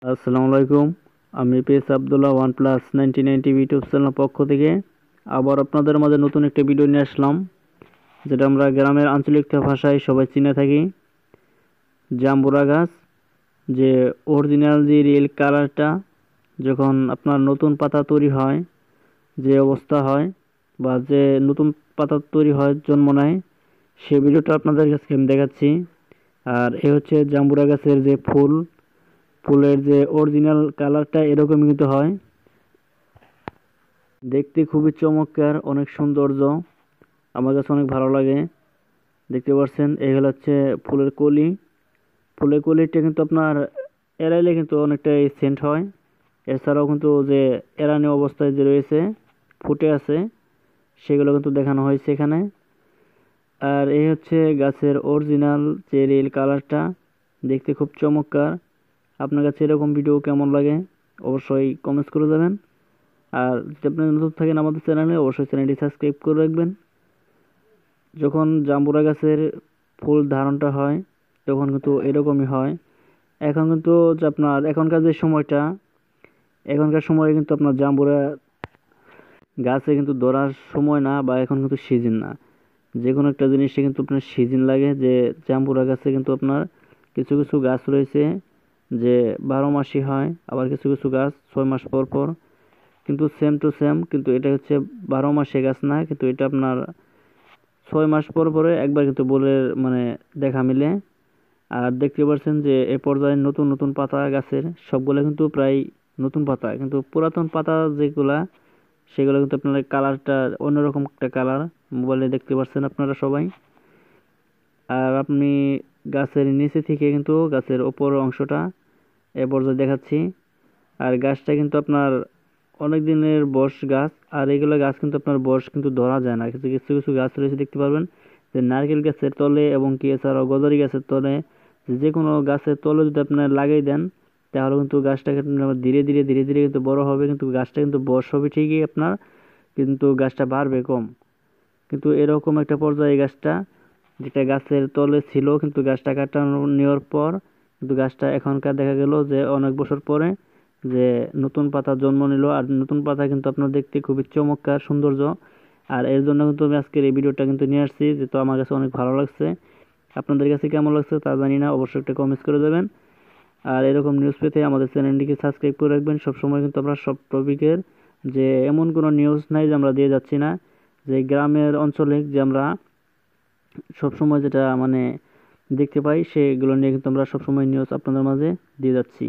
আসসালামু আলাইকুম। আমি pace Abdullah OnePlus 99 TV YouTube channel পক্ষ থেকে আবার আপনাদের মাঝে নতুন একটা ভিডিও নিয়ে আসলাম, যেটা আমরা গ্রামের আঞ্চলিক ভাষায় সবাই চিনে থাকি জাম্বুরা গাছ। যে অরিজিনাল যে রিয়েল কালারটা যখন আপনার নতুন পাতা তৈরি হয়, যে অবস্থা হয় বা যে নতুন পাতা তৈরি হয় জন্ম নেয়, সেই ভিডিওটা আপনাদের কাছে আমি দেখাচ্ছি। আর এ হচ্ছে জাম্বুরা গাছের যে ফুলের যে অরিজিনাল কালারটা এরকমই কিন্তু হয়, দেখতে খুবই চমৎকার, অনেক সৌন্দর্য, আমার কাছে অনেক ভালো লাগে। দেখতে পাচ্ছেন এগুলো হচ্ছে ফুলের কলি। ফুলের কলিটা কিন্তু আপনার এড়াইলে কিন্তু অনেকটাই সেন্ট হয়। এছাড়াও কিন্তু যে এরানি অবস্থায় যে রয়েছে ফুটে আছে, সেগুলো কিন্তু দেখানো হয়েছে এখানে। আর এই হচ্ছে গাছের অরিজিনাল যে রিয়েল কালারটা, দেখতে খুব চমৎকার। আপনার কাছে এরকম ভিডিও কেমন লাগে অবশ্যই কমেন্টস করে যাবেন। আর যদি আপনি নতুন থাকেন আমাদের চ্যানেলে, অবশ্যই চ্যানেলটি সাবস্ক্রাইব করে রাখবেন। যখন জাম্বুরা গাছের ফুল ধারণটা হয় তখন কিন্তু এরকমই হয়। এখন কিন্তু যে আপনার এখনকার যে সময়টা, এখনকার সময়ে কিন্তু আপনার জাম্বুরা গাছে কিন্তু ধরার সময় না, বা এখন কিন্তু সিজন না। যে কোনো একটা জিনিসে কিন্তু আপনার সিজন লাগে। যে জাম্বুরা গাছে কিন্তু আপনার কিছু কিছু গাছ রয়েছে যে 12 মাসই হয়, আবার কিছু কিছু গাছ 6 মাস পর পর। কিন্তু সেম টু সেম, কিন্তু এটা হচ্ছে 12 মাসে গাছ না, কিন্তু এটা আপনার 6 মাস পর পরে একবার কিন্তু বলে মানে দেখা মিলে। আর দেখতে পাচ্ছেন যে এ পর্যায়ে নতুন নতুন পাতা গাছের সবগুলো কিন্তু প্রায় নতুন পাতা, কিন্তু পুরাতন পাতা যেগুলা সেগুলো কিন্তু আপনার কালারটা অন্যরকম একটা কালার, মোবাইলে দেখতে পাচ্ছেন আপনারা সবাই। আর আপনি গাছের নিচে থেকে কিন্তু গাছের ওপর অংশটা এ পর্যায়ে দেখাচ্ছি। আর গাছটা কিন্তু আপনার অনেক দিনের বয়স গাছ। আর এগুলো গাছ কিন্তু আপনার বয়স কিন্তু ধরা যায় না। কিছু কিছু কিছু গাছ রয়েছে দেখতে পারবেন যে নারকেল গাছের তলে এবং কি এছাড়াও গজারি গাছের তলে, যে কোনো গাছের তলে যদি আপনার লাগিয়ে দেন, তাহলে কিন্তু গাছটা ধীরে ধীরে ধীরে ধীরে কিন্তু বড় হবে, কিন্তু গাছটা কিন্তু বয়স হবে ঠিকই আপনার, কিন্তু গাছটা বাড়বে কম। কিন্তু এরকম একটা পর্যায়ে গাছটা, যেটা গাছের তলে ছিল, কিন্তু গাছটা কাটানো নেওয়ার পর কিন্তু গাছটা এখনকার দেখা গেল যে অনেক বছর পরে যে নতুন পাতা জন্ম নিল। আর নতুন পাতা কিন্তু আপনার দেখতে খুবই চমৎকার সৌন্দর্য। আর এর জন্য কিন্তু আমি আজকের এই ভিডিওটা কিন্তু নিয়ে আসছি, যেহেতু আমার কাছে অনেক ভালো লাগছে। আপনাদের কাছে কেমন লাগছে তা জানি না, অবশ্যই একটা কমেন্টস করে দেবেন। আর এরকম নিউজ পেতে আমাদের চ্যানেলটিকে সাবস্ক্রাইব করে রাখবেন। সবসময় কিন্তু আমরা সব টপিকের যে এমন কোনো নিউজ নাই যে আমরা দিয়ে যাচ্ছি না, যে গ্রামের অঞ্চলে যে আমরা সবসময় যেটা মানে দেখতে পাই সেগুলো নিয়ে কিন্তু আমরা সবসময় নিউজ আপনাদের মাঝে দিয়ে যাচ্ছি।